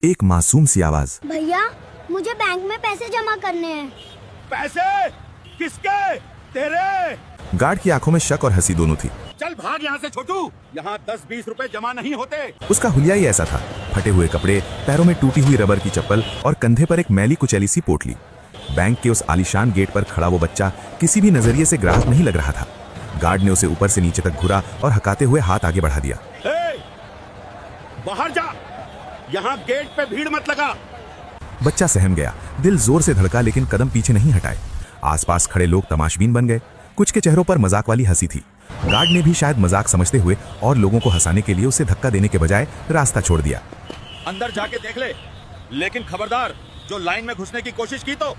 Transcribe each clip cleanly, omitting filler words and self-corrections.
एक मासूम सी आवाज। भैया मुझे बैंक में पैसे जमा करने हैं। पैसे? किसके? तेरे? गार्ड की आंखों में शक और हंसी दोनों थी। चल भाग यहाँ से छोटू, यहाँ 10-20 रुपए जमा नहीं होते। उसका हुलिया ही ऐसा था, फटे हुए कपड़े, पैरों में टूटी हुई रबर की चप्पल और कंधे पर एक मैली कुचैली सी पोटली। बैंक के उस आलीशान गेट पर खड़ा वो बच्चा किसी भी नजरिए से ग्राहक नहीं लग रहा था। गार्ड ने उसे ऊपर से नीचे तक घुरा और हकाते हुए हाथ आगे बढ़ा दिया। बाहर जा, यहाँ गेट पे भीड़ मत लगा। बच्चा सहम गया, दिल जोर से धड़का लेकिन कदम पीछे नहीं हटाए। आसपास खड़े लोग तमाशबीन बन गए, कुछ के चेहरों पर मजाक वाली हंसी थी। गार्ड ने भी शायद मजाक समझते हुए और लोगों को हंसाने के लिए उसे धक्का देने के बजाय रास्ता छोड़ दिया। अंदर जाके देख ले, लेकिन खबरदार जो लाइन में घुसने की कोशिश की तो।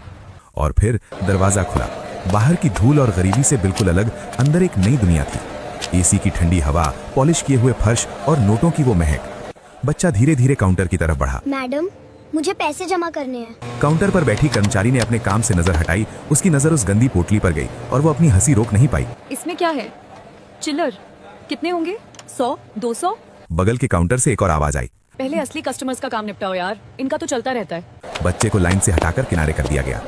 और फिर दरवाजा खुला। बाहर की धूल और गरीबी से बिल्कुल अलग अंदर एक नई दुनिया थी। एसी की ठंडी हवा, पॉलिश किए हुए फर्श और नोटों की वो महक। बच्चा धीरे धीरे काउंटर की तरफ बढ़ा। मैडम मुझे पैसे जमा करने हैं। काउंटर पर बैठी कर्मचारी ने अपने काम से नजर हटाई। उसकी नजर उस गंदी पोटली पर गई और वो अपनी हंसी रोक नहीं पाई। इसमें क्या है? चिल्लर कितने होंगे? 100, 200? बगल के काउंटर से एक और आवाज आई। पहले असली कस्टमर्स का काम निपटाओ यार, इनका तो चलता रहता है। बच्चे को लाइन से हटाकर किनारे कर दिया गया।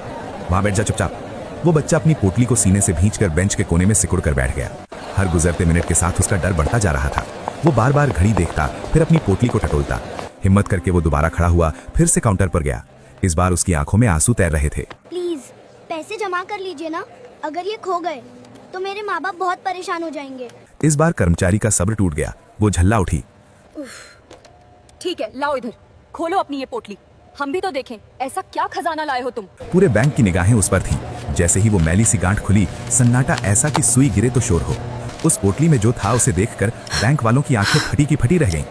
वहां बैठ जा चुपचाप। वो बच्चा अपनी पोटली को सीने से भींचकर बेंच के कोने में सिकुड़ कर बैठ गया। हर गुजरते मिनट के साथ उसका डर बढ़ता जा रहा था। वो बार बार घड़ी देखता, फिर अपनी पोटली को टटोलता। हिम्मत करके वो दोबारा खड़ा हुआ, फिर से काउंटर पर गया। इस बार उसकी आंखों में आंसू तैर रहे थे। प्लीज पैसे जमा कर लीजिए ना, अगर ये खो गए तो मेरे माँ बाप बहुत परेशान हो जाएंगे। इस बार कर्मचारी का सब्र टूट गया। वो झल्ला उठी। ठीक है, लाओ इधर, खोलो अपनी ये पोटली, हम भी तो देखें ऐसा क्या खजाना लाए हो तुम। पूरे बैंक की निगाहें उस पर थी। जैसे ही वो मैली सी गांठ खुली, सन्नाटा ऐसा कि सुई गिरे तो शोर हो। उस पोटली में जो था उसे देखकर बैंक वालों की आंखें फटी की फटी रह गईं।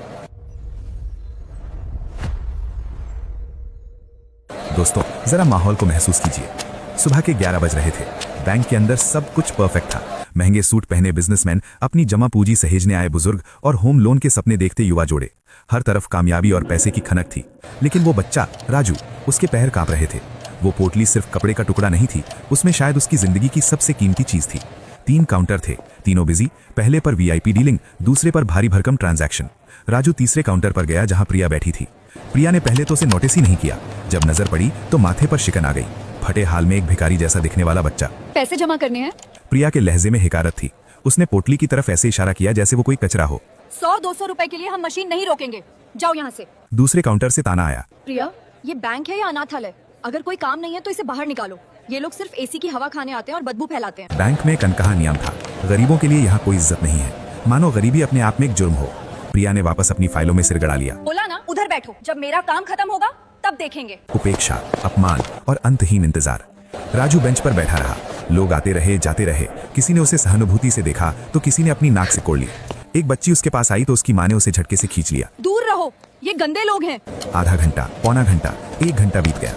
दोस्तों जरा माहौल को महसूस कीजिए। सुबह के 11 बज रहे थे। बैंक के अंदर सब कुछ परफेक्ट था। महंगे सूट पहने बिजनेसमैन, अपनी जमा पूंजी सहेजने आए बुजुर्ग और होम लोन के सपने देखते युवा जोड़े। हर तरफ कामयाबी और पैसे की खनक थी। लेकिन वो बच्चा राजू, उसके पैर कांप रहे थे। वो पोटली सिर्फ कपड़े का टुकड़ा नहीं थी, उसमें शायद उसकी जिंदगी की सबसे कीमती चीज थी। 3 काउंटर थे, तीनों बिजी। पहले पर वीआईपी डीलिंग, दूसरे पर भारी भरकम ट्रांजैक्शन। राजू तीसरे काउंटर पर गया जहां प्रिया बैठी थी। प्रिया ने पहले तो उसे नोटिस ही नहीं किया। जब नजर पड़ी तो माथे पर शिकन आ गई। फटे हाल में एक भिखारी जैसा दिखने वाला बच्चा। पैसे जमा करने हैं? प्रिया के लहजे में हिकारत थी। उसने पोटली की तरफ ऐसे इशारा किया जैसे वो कोई कचरा हो। 100-200 रुपए के लिए हम मशीन नहीं रोकेंगे, जाओ यहाँ से। दूसरे काउंटर से ताना आया। प्रिया, ये बैंक है या अनाथालय? अगर कोई काम नहीं है तो इसे बाहर निकालो। ये लोग सिर्फ एसी की हवा खाने आते हैं और बदबू फैलाते हैं। बैंक में कनकहा नियम था, गरीबों के लिए यहाँ कोई इज्जत नहीं है। मानो गरीबी अपने आप में एक जुर्म हो। प्रिया ने वापस अपनी फाइलों में सिर गड़ा लिया। बोला ना उधर बैठो, जब मेरा काम खत्म होगा तब देखेंगे। उपेक्षा, अपमान और अंतहीन इंतजार। राजू बेंच पर बैठा रहा। लोग आते रहे जाते रहे। किसी ने उसे सहानुभूति से देखा तो किसी ने अपनी नाक से कोड़ ली। एक बच्ची उसके पास आई तो उसकी माँ ने उसे झटके से खींच लिया। दूर रहो, ये गंदे लोग हैं। आधा घंटा, पौना घंटा, 1 घंटा बीत गया।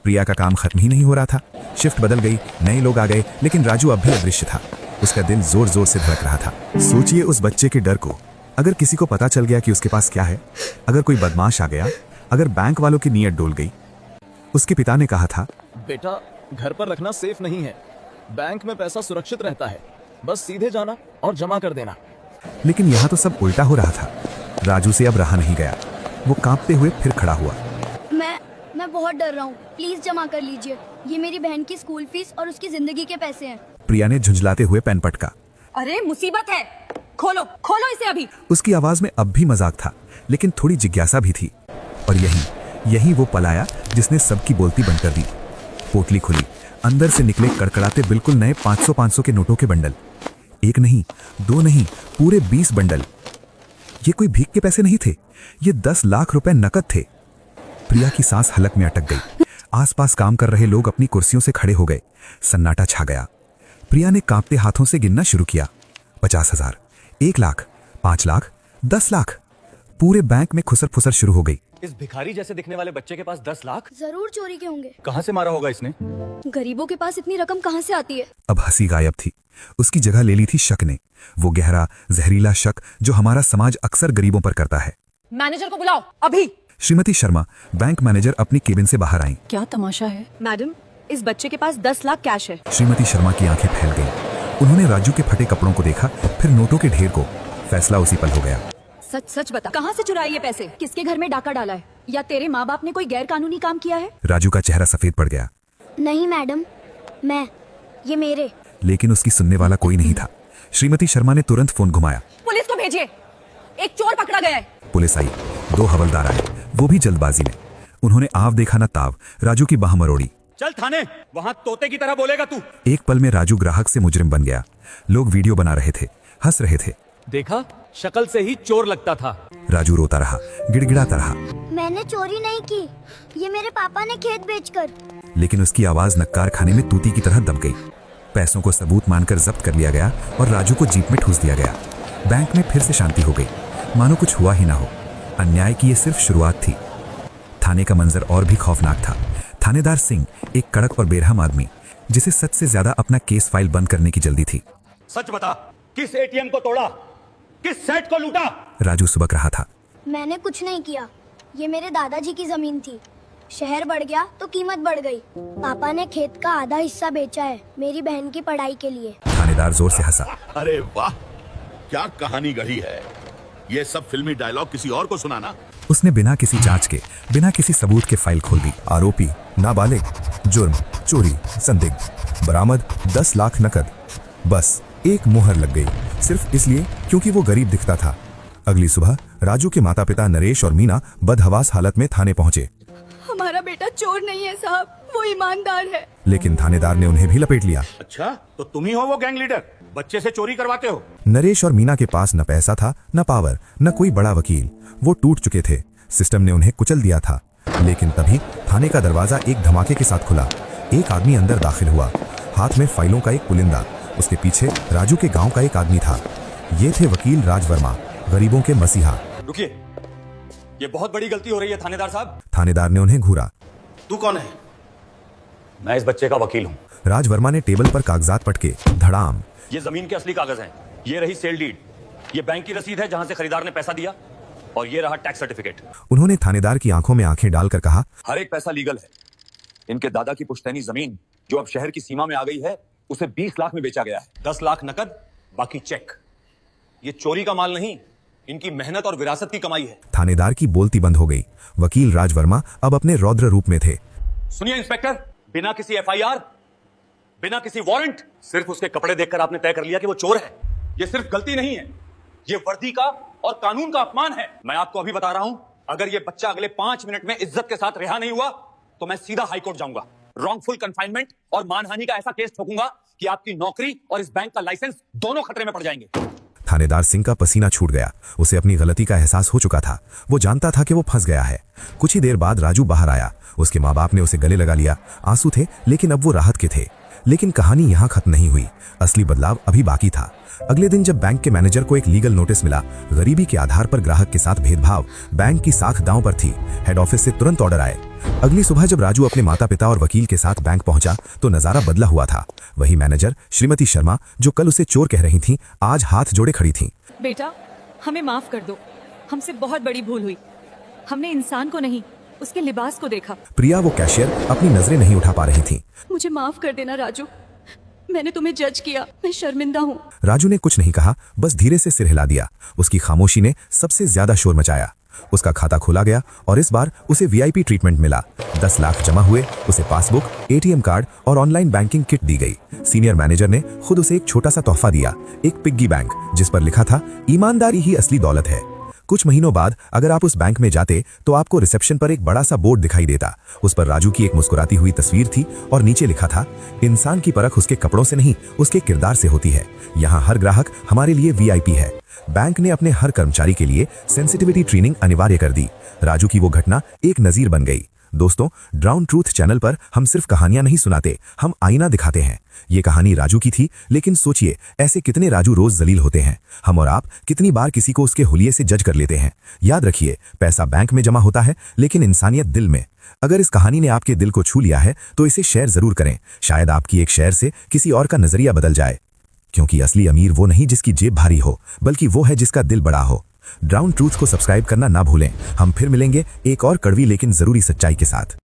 प्रिया का काम खत्म ही नहीं हो रहा था। शिफ्ट बदल गई, नए लोग आ गए, लेकिन राजू अब भी अदृश्य था। उसका दिल जोर जोर से धड़क रहा था। सोचिए उस बच्चे के डर को। अगर किसी को पता चल गया कि उसके पास क्या है, अगर कोई बदमाश आ गया, अगर बैंक वालों की नीयत डोल गई। उसके पिता ने कहा था, बेटा घर पर रखना सेफ नहीं है, बैंक में पैसा सुरक्षित रहता है, बस सीधे जाना और जमा कर देना। लेकिन यहाँ तो सब उल्टा हो रहा था। राजू से अब रहा नहीं गया। वो कांपते हुए फिर खड़ा हुआ। मैं बहुत डर रहा हूँ, प्लीज जमा कर लीजिए। ये मेरी बहन की स्कूल फीस और उसकी जिंदगी के पैसे हैं। प्रिया ने झुंझलाते हुए पेन पटका। अरे मुसीबत है, खोलो खोलो इसे अभी। उसकी आवाज में अब भी मजाक था, लेकिन थोड़ी जिज्ञासा भी थी। और यही वो पल आया जिसने सबकी बोलती बंद कर दी। पोटली खुली, अंदर से निकले कड़कड़ाते बिल्कुल नए 500-500 के नोटों के बंडल। 1 नहीं, 2 नहीं, पूरे 20 बंडल। ये कोई भीख के पैसे नहीं थे, ये 10 लाख रुपए नकद थे। प्रिया की सांस हलक में अटक गई। आसपास काम कर रहे लोग अपनी कुर्सियों से खड़े हो गए। सन्नाटा छा गया। प्रिया ने कांपते हाथों से गिनना शुरू किया। 50,000, 1 लाख, 5 लाख, 10 लाख। पूरे बैंक में खुसर फुसर शुरू हो गई। इस भिखारी जैसे दिखने वाले बच्चे के पास 10 लाख? जरूर चोरी के होंगे। कहाँ से मारा होगा इसने? गरीबों के पास इतनी रकम कहाँ से आती है? अब हंसी गायब थी। उसकी जगह ले ली थी शक ने। वो गहरा जहरीला शक जो हमारा समाज अक्सर गरीबों पर करता है। मैनेजर को बुलाओ अभी। श्रीमती शर्मा, बैंक मैनेजर, अपनी केबिन से बाहर आईं। क्या तमाशा है? मैडम, इस बच्चे के पास 10 लाख कैश है। श्रीमती शर्मा की आंखें फैल गईं। उन्होंने राजू के फटे कपड़ों को देखा, फिर नोटों के ढेर को। फैसला उसी पल हो गया। सच सच बता, कहाँ से चुराए ये पैसे? किसके घर में डाका डाला है? या तेरे माँ बाप ने कोई गैर कानूनी काम किया है? राजू का चेहरा सफेद पड़ गया, नहीं मैडम, ये मेरे। लेकिन उसकी सुनने वाला कोई नहीं था। श्रीमती शर्मा ने तुरंत फोन घुमाया। पुलिस को भेजिए, एक चोर पकड़ा गया है। पुलिस आई, 2 हवलदार आए, वो भी जल्दबाजी में। उन्होंने आव देखा न ताव, राजू की बाह मरोड़ी। चल थाने, वहाँ तोते की तरह बोलेगा तू। एक पल में राजू ग्राहक से मुजरिम बन गया। लोग वीडियो बना रहे थे, हंस रहे थे। देखा, शक्ल से ही चोर लगता था। राजू रोता रहा, गिड़गिड़ाता रहा, मैंने चोरी नहीं की, ये मेरे पापा ने खेत बेचकर। लेकिन उसकी आवाज नक्कार खाने में तूती की तरह दब गई। पैसों को सबूत मानकर जब्त कर लिया गया और राजू को जीप में ठूस दिया गया। बैंक में फिर से शांति हो गई, मानो कुछ हुआ ही ना हो। अन्याय की ये सिर्फ शुरुआत थी। थाने का मंजर और भी खौफनाक था। थानेदार सिंह, एक कड़क और बेरहम आदमी, जिसे सच से ज्यादा अपना केस फाइल बंद करने की जल्दी थी। सच बता, किस एटीएम को तोड़ा, किस सेट को लूटा? राजू सुबक रहा था। मैंने कुछ नहीं किया, ये मेरे दादाजी की जमीन थी। शहर बढ़ गया तो कीमत बढ़ गई। पापा ने खेत का आधा हिस्सा बेचा है मेरी बहन की पढ़ाई के लिए। थानेदार जोर से हंसा। अरे वाह, क्या कहानी गढ़ी है। ये सब फिल्मी डायलॉग किसी और को सुनाना। उसने बिना किसी जांच के, बिना किसी सबूत के फाइल खोल दी। आरोपी नाबालिग, जुर्म चोरी, संदिग्ध, बरामद 10 लाख नकद। बस एक मुहर लग गई, सिर्फ इसलिए क्योंकि वो गरीब दिखता था। अगली सुबह राजू के माता पिता नरेश और मीना बदहवास हालत में थाने पहुंचे। हमारा बेटा चोर नहीं है साहब, वो ईमानदार है। लेकिन थानेदार ने उन्हें भी लपेट लिया। अच्छा, तो तुम ही हो वो गैंग लीडर, बच्चे से चोरी करवाते हो? नरेश और मीना के पास न पैसा था, न पावर, न कोई बड़ा वकील। वो टूट चुके थे, सिस्टम ने उन्हें कुचल दिया था। लेकिन तभी थाने का दरवाजा एक धमाके के साथ खुला। एक आदमी अंदर दाखिल हुआ, हाथ में फाइलों का एक पुलिंदा। उसके पीछे राजू के गांव का एक आदमी था। ये थे वकील राज वर्मा, गरीबों के मसीहा। रुकिए, ये बहुत बड़ी गलती हो रही है थानेदार साहब। थानेदार ने उन्हें घूरा। तू कौन है? मैं इस बच्चे का वकील हूँ। राज वर्मा ने टेबल पर कागजात पटके, धड़ाम। ये जमीन के असली कागज हैं। ये रही सेल डीड, ये बैंक की रसीद है जहाँ से खरीदार ने पैसा दिया, और ये रहा टैक्स सर्टिफिकेट। उन्होंने थानेदार की आंखों में आंखें डालकर कहा, हर एक पैसा लीगल है। इनके दादा की पुश्तैनी जमीन जो अब शहर की सीमा में आ गई है, उसे 20 लाख में बेचा गया है। 10 लाख नकद, बाकी चेक। ये चोरी का माल नहीं, इनकी मेहनत और विरासत की कमाई है। थानेदार की बोलती बंद हो गई। वकील राज वर्मा अब अपने रौद्र रूप में थे। सुनिए इंस्पेक्टर, बिना किसी एफआईआर, बिना किसी वारंट, सिर्फ उसके कपड़े देखकर आपने तय कर लिया कि वो चोर है। ये सिर्फ गलती नहीं है, ये वर्दी का और कानून का अपमान है। मैं आपको अभी बता रहा हूं, अगर ये बच्चा अगले 5 मिनट में इज्जत के साथ रिहा नहीं हुआ तो मैं सीधा हाईकोर्ट जाऊंगा। रॉन्गफुल कन्फाइनमेंट और मानहानि का ऐसा केस ठोकूंगा कि आपकी नौकरी और इस बैंक का लाइसेंस दोनों खतरे में पड़ जाएंगे। थानेदार सिंह का पसीना छूट गया। उसे अपनी गलती का एहसास हो चुका था। वो जानता था कि वो फंस गया है। कुछ ही देर बाद राजू बाहर आया। उसके माँ बाप ने उसे गले लगा लिया। आंसू थे, लेकिन अब वो राहत के थे। लेकिन कहानी यहाँ खत्म नहीं हुई, असली बदलाव अभी बाकी था। अगले दिन जब बैंक के मैनेजर को एक लीगल नोटिस मिला, गरीबी के आधार पर ग्राहक के साथ भेदभाव, बैंक की साख दांव पर थी। हेड ऑफिस से तुरंत ऑर्डर आए। अगली सुबह जब राजू अपने माता पिता और वकील के साथ बैंक पहुंचा तो नजारा बदला हुआ था। वही मैनेजर श्रीमती शर्मा, जो कल उसे चोर कह रही थीं, आज हाथ जोड़े खड़ी थीं। बेटा, हमें माफ कर दो, हमसे बहुत बड़ी भूल हुई। हमने इंसान को नहीं, उसके लिबास को देखा। प्रिया, वो कैशियर, अपनी नजरें नहीं उठा पा रही थी। मुझे माफ कर देना राजू, मैंने तुम्हें जज किया, मैं शर्मिंदा हूँ। राजू ने कुछ नहीं कहा, बस धीरे से सिर हिला दिया। उसकी खामोशी ने सबसे ज्यादा शोर मचाया। उसका खाता खोला गया और इस बार उसे वीआईपी ट्रीटमेंट मिला। 10 लाख जमा हुए। उसे पासबुक, एटीएम कार्ड और ऑनलाइन बैंकिंग किट दी गई। सीनियर मैनेजर ने खुद उसे एक छोटा सा तोहफा दिया, एक पिग्गी बैंक, जिस पर लिखा था, ईमानदारी ही असली दौलत है। कुछ महीनों बाद अगर आप उस बैंक में जाते तो आपको रिसेप्शन पर एक बड़ा सा बोर्ड दिखाई देता। उस पर राजू की एक मुस्कुराती हुई तस्वीर थी और नीचे लिखा था, इंसान की परख उसके कपड़ों से नहीं, उसके किरदार से होती है। यहाँ हर ग्राहक हमारे लिए वीआईपी है। बैंक ने अपने हर कर्मचारी के लिए सेंसिटिविटी ट्रेनिंग अनिवार्य कर दी। राजू की वो घटना एक नजीर बन गई। दोस्तों, ग्राउंड ट्रूथ चैनल पर हम सिर्फ कहानियां नहीं सुनाते, हम आईना दिखाते हैं। ये कहानी राजू की थी, लेकिन सोचिए, ऐसे कितने राजू रोज जलील होते हैं। हम और आप कितनी बार किसी को उसके हुलिये से जज कर लेते हैं। याद रखिए, पैसा बैंक में जमा होता है, लेकिन इंसानियत दिल में। अगर इस कहानी ने आपके दिल को छू लिया है तो इसे शेयर जरूर करें। शायद आपकी एक शेयर से किसी और का नजरिया बदल जाए। क्योंकि असली अमीर वो नहीं जिसकी जेब भारी हो, बल्कि वो है जिसका दिल बड़ा हो। ग्राउंड ट्रूथ को सब्सक्राइब करना ना भूलें। हम फिर मिलेंगे एक और कड़वी लेकिन जरूरी सच्चाई के साथ।